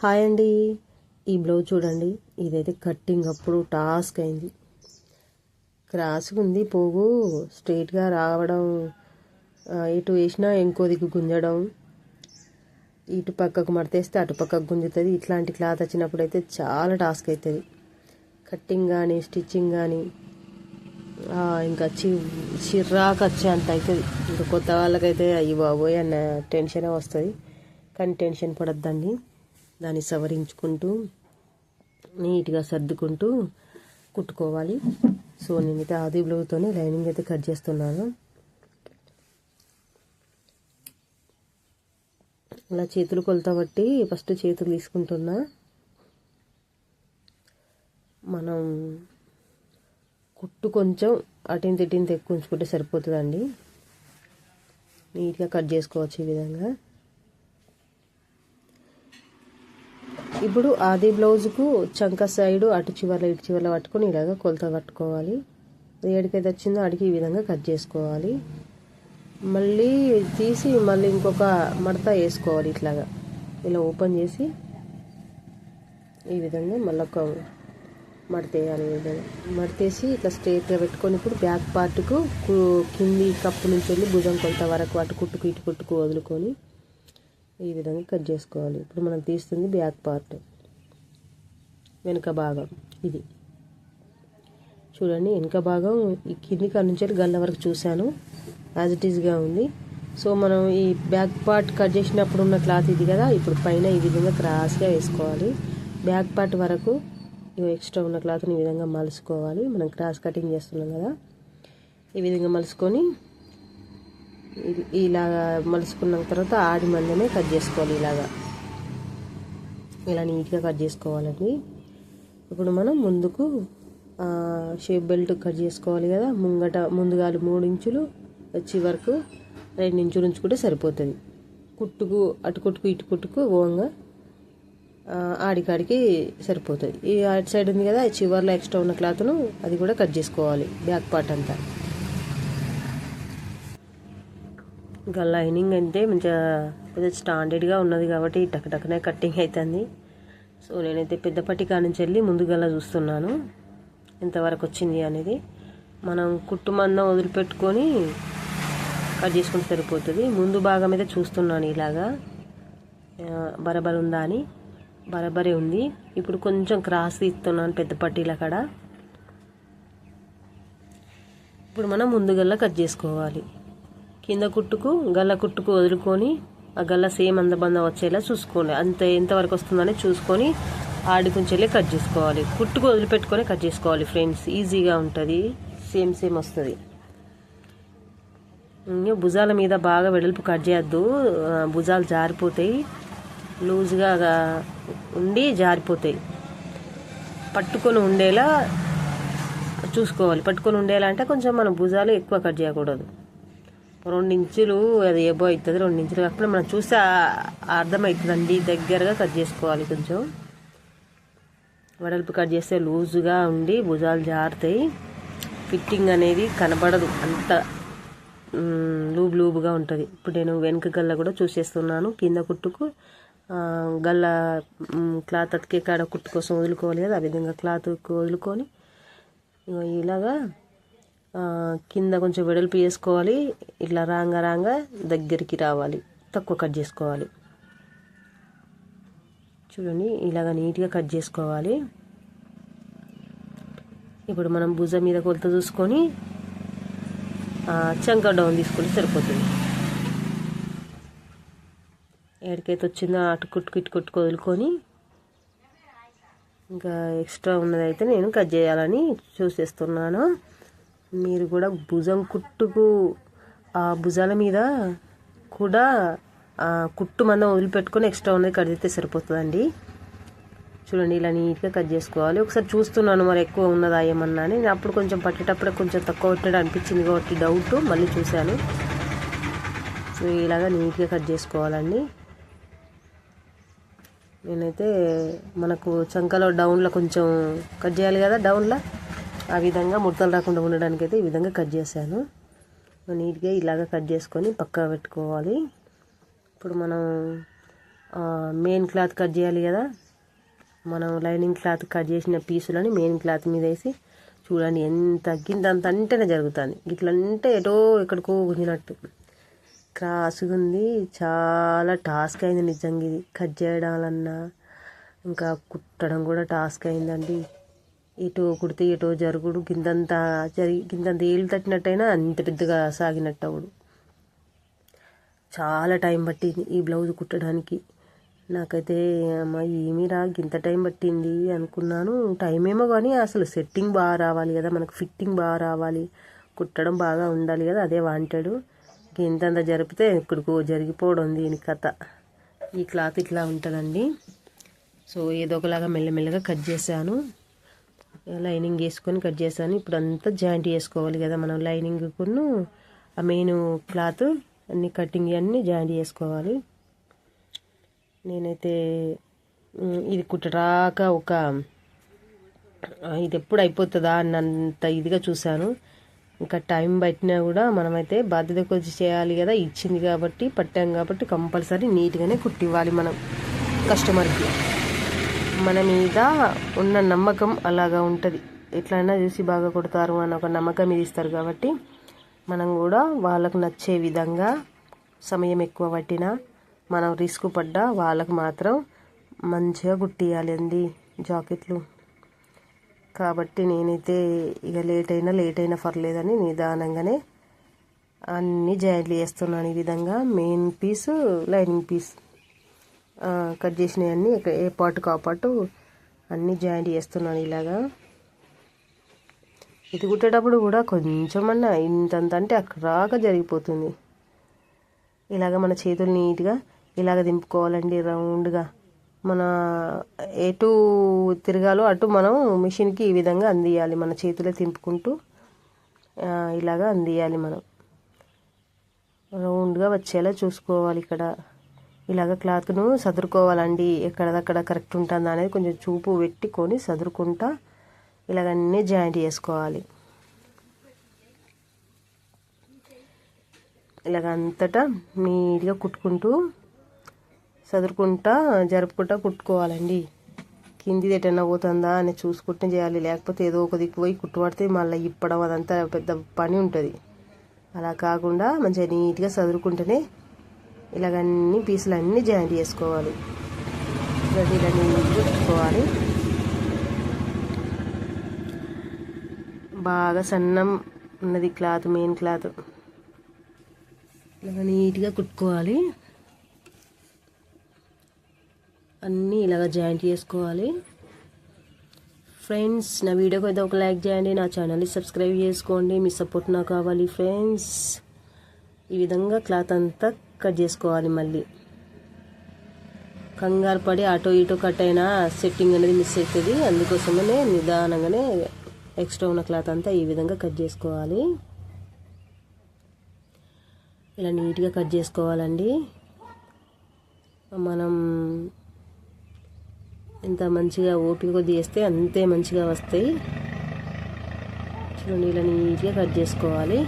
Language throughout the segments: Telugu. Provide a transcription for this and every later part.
హాయ్ అండి. ఈ బ్లౌజ్ చూడండి, ఇదైతే కట్టింగ్ అప్పుడు టాస్క్ అయింది. క్రాస్గా ఉంది, పోగు స్ట్రైట్గా రావడం, ఇటు వేసినా ఇంకో దిక్కు గుంజడం, ఇటు పక్కకు మడతేస్తే అటు పక్కకు గుంజుతుంది. ఇట్లాంటి క్లాత్ వచ్చినప్పుడు అయితే చాలా టాస్క్ అవుతుంది. కట్టింగ్ కానీ స్టిచ్చింగ్ కానీ ఇంకా చిర్రాకు వచ్చే అంత అవుతుంది. ఇంకా కొత్త వాళ్ళకైతే అయ్యి బాబోయ్ అన్న టెన్షనే వస్తుంది. కానీ టెన్షన్ పడద్దండి, దాన్ని సవరించుకుంటూ నీట్గా సర్దుకుంటూ కుట్టుకోవాలి. సో నేనైతే ఆది బ్లౌజ్తోనే లైనింగ్ అయితే కట్ చేస్తున్నాను. అలా చేతులు కొలత బట్టి ఫస్ట్ చేతులు తీసుకుంటున్నా. మనం కుట్టు కొంచెం అటింత ఇటింత ఎక్కువ ఉంచుకుంటే సరిపోతుందండి. నీట్గా కట్ చేసుకోవచ్చు ఈ విధంగా. ఇప్పుడు ఆది బ్లౌజ్కు చంక సైడు అటు చివర్ల ఇటు చివర్ల పట్టుకొని ఇలాగ కొలత పట్టుకోవాలి. ఏడికైతే వచ్చిందో అడిగి ఈ విధంగా కట్ చేసుకోవాలి. మళ్ళీ తీసి మళ్ళీ ఇంకొక మడత వేసుకోవాలి. ఇట్లాగా ఇలా ఓపెన్ చేసి ఈ విధంగా మళ్ళీ ఒక మడత వేయాలి. ఈ విధంగా మడతేసి ఇట్లా స్ట్రైట్గా పెట్టుకొని ఇప్పుడు బ్యాక్ పార్ట్కు కింది కప్పు నుంచి వెళ్ళి భుజం కొలత వరకు అటు కుట్టుకు ఇటు కుట్టుకు వదులుకొని ఈ విధంగా కట్ చేసుకోవాలి. ఇప్పుడు మనం తీస్తుంది బ్యాక్ పార్ట్, వెనుక భాగం. ఇది చూడండి, వెనుక భాగం ఈ కింది కాడ నుంచి గల్ల వరకు చూశాను, యాజ్ ఇట్ ఈస్గా ఉంది. సో మనం ఈ బ్యాక్ పార్ట్ కట్ చేసినప్పుడు ఉన్న క్లాత్ ఇది కదా, ఇప్పుడు పైన ఈ విధంగా క్రాస్గా వేసుకోవాలి. బ్యాక్ పార్ట్ వరకు ఎక్స్ట్రా ఉన్న క్లాత్ని ఈ విధంగా మలుసుకోవాలి. మనం క్రాస్ కటింగ్ చేస్తున్నాం కదా, ఈ విధంగా మలుసుకొని ఇలాగా మలుసుకున్న తర్వాత ఆడి మందమే కట్ చేసుకోవాలి. ఇలా నీట్గా కట్ చేసుకోవాలండి. ఇప్పుడు మనం ముందుకు షేప్ బెల్ట్ కట్ చేసుకోవాలి కదా. ముందుగాలు 3 ఇంచులు, వచ్చి వరకు 2 ఇంచులు ఉంచుకుంటే సరిపోతుంది. కుట్టుకు అటు కుట్టుకు ఇటు కుట్టుకు ఓంగా ఆడికాడికి సరిపోతుంది. ఈ అటు సైడ్ ఉంది కదా, చివర్లో ఎక్స్ట్రా ఉన్న క్లాత్ను అది కూడా కట్ చేసుకోవాలి, బ్యాక్ పార్ట్ అంతా. ఇంకా లైనింగ్ అంటే మంచిగా పెద్ద స్టాండర్డ్గా ఉన్నది కాబట్టి టక్నే కట్టింగ్ అవుతుంది. సో నేనైతే పెద్ద పట్టికా నుంచి వెళ్ళి ముందుగల్లా చూస్తున్నాను ఎంతవరకు వచ్చింది అనేది. మనం కుట్టు మందం వదిలిపెట్టుకొని కట్ చేసుకుంటే సరిపోతుంది. ముందు భాగం అయితే చూస్తున్నాను ఇలాగా బరబర్ ఉందా అని. బరబరే ఉంది. ఇప్పుడు కొంచెం క్రాస్ తీస్తున్నాను పెద్ద పట్టీల కాడ. ఇప్పుడు మనం ముందుగల్లా కట్ చేసుకోవాలి. కింద కుట్టుకు గల్ల కుట్టుకు వదులుకొని ఆ గల్ల సేమ్ అందబందం వచ్చేలా చూసుకోండి. ఎంతవరకు వస్తుందని చూసుకొని ఆడి కొంచెం వెళ్ళి కట్ చేసుకోవాలి. కుట్టుకు వదిలిపెట్టుకొని కట్ చేసుకోవాలి ఫ్రెండ్స్, ఈజీగా ఉంటుంది, సేమ్ వస్తుంది. భుజాల మీద బాగా వెడల్పు కట్ చేయొద్దు, భుజాలు జారిపోతాయి, లూజ్గా ఉండి జారిపోతాయి. పట్టుకొని ఉండేలా చూసుకోవాలి. పట్టుకొని ఉండేలా అంటే కొంచెం మనం భుజాలు ఎక్కువ కట్ చేయకూడదు. 2 ఇంచులు అది ఎబో అవుతుంది. 2 ఇంచులు కాకుండా మనం చూస్తే అర్థమవుతుందండి. దగ్గరగా కట్ చేసుకోవాలి. కొంచెం వెడల్పు కట్ చేస్తే లూజుగా ఉండి భుజాలు ఫిట్టింగ్ అనేది కనబడదు, అంత లూబుగా ఉంటుంది. ఇప్పుడు నేను వెనుక గల్ల కూడా చూసేస్తున్నాను. కింద కుట్టుకు గల్ల క్లాత్ అతికే కాడ కుట్టు కోసం వదులుకోవాలి కదా, ఆ విధంగా క్లాత్ వదులుకొని ఇలాగా కింద కొంచెం వెడల్పు చేసుకోవాలి. ఇట్లా రాంగా దగ్గరికి రావాలి, తక్కువ కట్ చేసుకోవాలి. చూడండి, ఇలాగ నీట్గా కట్ చేసుకోవాలి. ఇప్పుడు మనం భుజం మీద కొలత చూసుకొని చంక డౌన్ తీసుకుంటే సరిపోతుంది. ఎక్కడికైతే వచ్చిందో అటు కుట్టుకు ఇటు కుట్టుకు వదులుకొని ఇంకా ఎక్స్ట్రా ఉన్నదైతే నేను కట్ చేయాలని చూసేస్తున్నాను. మీరు కూడా భుజం కుట్టుకు భుజాల మీద కూడా కుట్టు మందం వదిలిపెట్టుకొని ఎక్స్ట్రా ఉన్నది కట్ చేస్తే సరిపోతుందండి. చూడండి, ఇలా నీట్గా కట్ చేసుకోవాలి. ఒకసారి చూస్తున్నాను మరి ఎక్కువ ఉన్నదా ఏమన్నా అని. నేను అప్పుడు కొంచెం పట్టేటప్పుడే కొంచెం తక్కువ కొట్టడం అనిపించింది కాబట్టి డౌట్, మళ్ళీ చూశాను. సో ఇలాగా నీట్గా కట్ చేసుకోవాలండి. నేనైతే మనకు చంకలో డౌన్లో కొంచెం కట్ చేయాలి కదా, డౌన్లో ఆ విధంగా ముడతలు రాకుండా ఉండడానికి అయితే ఈ విధంగా కట్ చేశాను. నీట్గా ఇలాగ కట్ చేసుకొని పక్కా పెట్టుకోవాలి. ఇప్పుడు మనం మెయిన్ క్లాత్ కట్ చేయాలి కదా, మనం లైనింగ్ క్లాత్ కట్ చేసిన పీసులని మెయిన్ క్లాత్ మీద వేసి చూడండి ఎంత గింతంత అంటేనే జరుగుతుంది. ఇట్లంటే ఎటో ఎక్కడికో గుంజినట్టు క్రాస్గా ఉంది. చాలా టాస్క్ అయింది నిజంగా. ఇది కట్ చేయడాలన్నా ఇంకా కుట్టడం కూడా టాస్క్ అయిందండి. ఎటో కుడితే ఎటో జరుగుడు, గింతంత ఏళ్ళు తట్టినట్టయినా అంత పెద్దగా సాగినట్టు అవుడు. చాలా టైం పట్టింది ఈ బ్లౌజ్ కుట్టడానికి. నాకైతే అమ్మ ఏమీరా ఇంత టైం పట్టింది అనుకున్నాను. టైం ఏమో కానీ అసలు సెట్టింగ్ బాగా రావాలి కదా, మనకు ఫిట్టింగ్ బాగా రావాలి, కుట్టడం బాగా ఉండాలి కదా, అదే వాంటాడు. ఇంతంత జరిపితే ఇక్కడికో జరిగిపోవడం దీని కథ. ఈ క్లాత్ ఇట్లా ఉంటుందండి. సో ఏదో ఒకలాగా మెల్లమెల్లగా కట్ చేశాను, లైనింగ్ వేసుకొని కట్ చేశాను. ఇప్పుడు అంతా జాయింట్ చేసుకోవాలి కదా మనం, లైనింగ్ కొను ఆ మెయిన్ క్లాత్ అన్ని కటింగ్ అన్నీ జాయింట్ చేసుకోవాలి. నేనైతే ఇది కుట్టరాక ఇది ఎప్పుడు అయిపోతుందా అన్నంత ఇదిగా చూశాను. ఇంకా టైం పట్టినా కూడా మనమైతే బాధ్యతకు వచ్చి చేయాలి కదా, ఇచ్చింది కాబట్టి పట్టాం కాబట్టి కంపల్సరీ నీట్గానే కుట్టివ్వాలి మనం కస్టమర్కి. మన మీద ఉన్న నమ్మకం అలాగా ఉంటుంది. ఎట్లయినా చూసి బాగా కుడతారు అని ఒక నమ్మకం మీద ఇస్తారు కాబట్టి మనం కూడా వాళ్ళకు నచ్చే విధంగా సమయం ఎక్కువ పట్టినా మనం రిస్క్ పడ్డా వాళ్ళకు మాత్రం మంచిగా కుట్టియాలి అండి జాకెట్లు. కాబట్టి నేనైతే ఇక లేట్ అయినా పర్లేదని నిదానంగానే అన్నీ జాయింట్లు చేస్తున్నాను. ఈ విధంగా main piece lining piece cut చేసినవన్నీ ఏ పార్ట్ కా పార్ట్ అన్నీ జాయింట్ చేస్తున్నాను ఇలాగా. ఇది కుట్టేటప్పుడు కూడా కొంచెమన్నా ఇంతంత అంటే అక్కడాగా జరిగిపోతుంది. ఇలాగ మన చేతులు నీట్గా ఇలాగ దింపుకోవాలండి రౌండ్గా. మన ఎటు తిరగాలో అటు మనం మిషన్కి ఈ విధంగా అందియాలి. మన చేతులే తింపుకుంటూ ఇలాగ అందియాలి. మనం రౌండ్గా వచ్చేలా చూసుకోవాలి. ఇక్కడ ఇలాగ క్లాత్ను సదురుకోవాలండి. ఎక్కడదక్కడ కరెక్ట్ ఉంటుందా అనేది కొంచెం చూపు పెట్టుకొని సదురుకుంటా ఇలాగన్నీ జాయింట్ చేసుకోవాలి. ఇలాగ అంతటా నీట్గా కుట్టుకుంటూ సదురుకుంటా జరుపుకుంటా కుట్టుకోవాలండి. కిందిది ఎటన్నా పోతుందా అని చూసుకుంటే చేయాలి. లేకపోతే ఏదో ఒక దిక్కు పోయి కుట్టుపడితే మళ్ళీ ఇప్పడం అదంతా పెద్ద పని ఉంటుంది. అలా కాకుండా మంచిగా నీట్గా సదురుకుంటేనే ఇలాగన్నీ పీసులు అన్నీ జాయింట్ చేసుకోవాలి. ఇలా నీట్గా కుట్టుకోవాలి. బాగా సన్నం ఉన్నది క్లాత్, మెయిన్ క్లాత్ ఇలా నీట్గా కుట్టుకోవాలి. అన్నీ ఇలాగ జాయింట్ చేసుకోవాలి. ఫ్రెండ్స్ నా వీడియోకి అయితే ఒక లైక్ చేయండి, నా ఛానల్ని సబ్స్క్రైబ్ చేసుకోండి. మీ సపోర్ట్ నాకు కావాలి ఫ్రెండ్స్. ఈ విధంగా క్లాత్ అంతా కట్ చేసుకోవాలి. మళ్ళీ కంగారు పడి అటో ఇటో కట్ అయినా సెట్టింగ్ అనేది మిస్ అవుతుంది. అందుకోసమనే నిదానంగానే ఎక్స్ట్రా ఉన్న క్లాత్ అంతా ఈ విధంగా కట్ చేసుకోవాలి. ఇలా నీట్గా కట్ చేసుకోవాలండి. మనం ఎంత మంచిగా ఓపిక కొద్ది చేస్తే అంతే మంచిగా వస్తాయి. చూడండి ఇలా నీట్గా కట్ చేసుకోవాలి.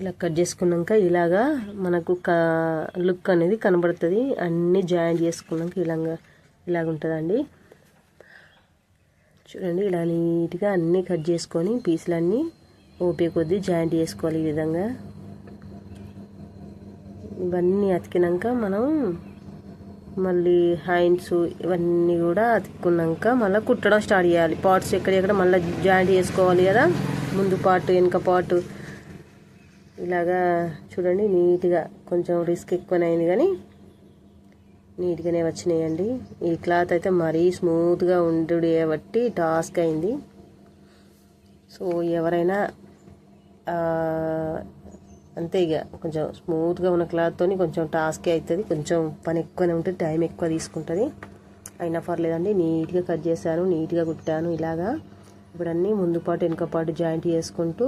ఇలా కట్ చేసుకున్నాక ఇలాగా మనకు లుక్ అనేది కనబడుతుంది. అన్నీ జాయింట్ చేసుకున్నాక ఇలాగ ఉంటుందండి. చూడండి ఇలా నీట్గా అన్నీ కట్ చేసుకొని పీసులన్నీ ఓపిక కొద్దీ జాయింట్ చేసుకోవాలి. ఈ విధంగా ఇవన్నీ అతికినాక మనం మళ్ళీ హ్యాండ్స్ ఇవన్నీ కూడా అతుక్కున్నాక మళ్ళీ కుట్టడం స్టార్ట్ చేయాలి. పార్ట్స్ ఎక్కడెక్కడ మళ్ళీ జాయింట్ చేసుకోవాలి కదా, ముందు పార్ట్ వెనుక పార్ట్ ఇలాగా. చూడండి నీట్గా కొంచెం రిస్క్ ఎక్కువనే అయింది కానీ నీట్గానే వచ్చినాయండి. ఈ క్లాత్ అయితే మరీ స్మూత్గా ఉండు కాబట్టి టాస్క్ అయింది. సో ఎవరైనా అంతే ఇక కొంచెం స్మూత్గా ఉన్న క్లాత్తో కొంచెం టాస్కే అవుతుంది. కొంచెం పని ఎక్కువనే ఉంటుంది, టైం ఎక్కువ తీసుకుంటుంది. అయినా పర్లేదండి. నీట్గా కట్ చేశాను, నీట్గా కుట్టాను ఇలాగా. ఇప్పుడు అన్నీ ముందు పాటు వెనుక పాటు జాయింట్ చేసుకుంటూ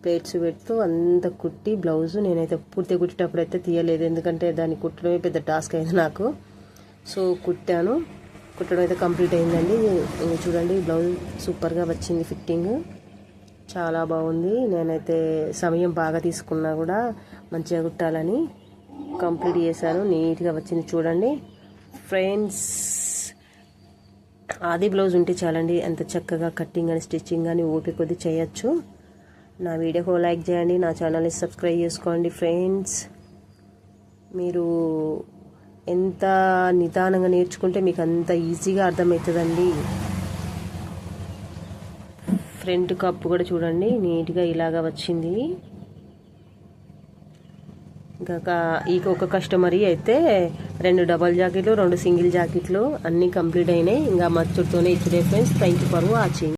ప్లేట్స్ పెడుతూ అంత కుట్టి బ్లౌజు నేనైతే పూర్తిగా కుట్టేటప్పుడు అయితే తీయలేదు, ఎందుకంటే దాన్ని కుట్టడమే పెద్ద టాస్క్ అయింది నాకు. సో కుట్టాను, కుట్టడం అయితే కంప్లీట్ అయిందండి. చూడండి బ్లౌజ్ సూపర్గా వచ్చింది. ఫిట్టింగ్ చాలా బాగుంది. నేనైతే సమయం బాగా తీసుకున్నా కూడా మంచిగా కుట్టాలని కంప్లీట్ చేశాను. నీట్గా వచ్చింది చూడండి ఫ్రెండ్స్. ఆది బ్లౌజ్ ఉంటే చాలండి, ఎంత చక్కగా కట్టింగ్ అని స్టిచ్చింగ్ అని ఓపిక కొద్ది చేయొచ్చు. నా వీడియోకి లైక్ చేయండి, నా ఛానల్ని సబ్స్క్రైబ్ చేసుకోండి ఫ్రెండ్స్. మీరు ఎంత నిదానంగా నేర్చుకుంటే మీకు అంత ఈజీగా అర్థమవుతుందండి. ఫ్రంట్ కప్పు కూడా చూడండి నీట్గా ఇలాగా వచ్చింది. ఇంకా ఒక కస్టమర్ అయితే 2 డబల్ జాకెట్లు 2 సింగిల్ జాకెట్లు అన్నీ కంప్లీట్ అయినాయి. ఇంకా మచ్చుతోనే ఇచ్చుడే friends. Thank you for watching.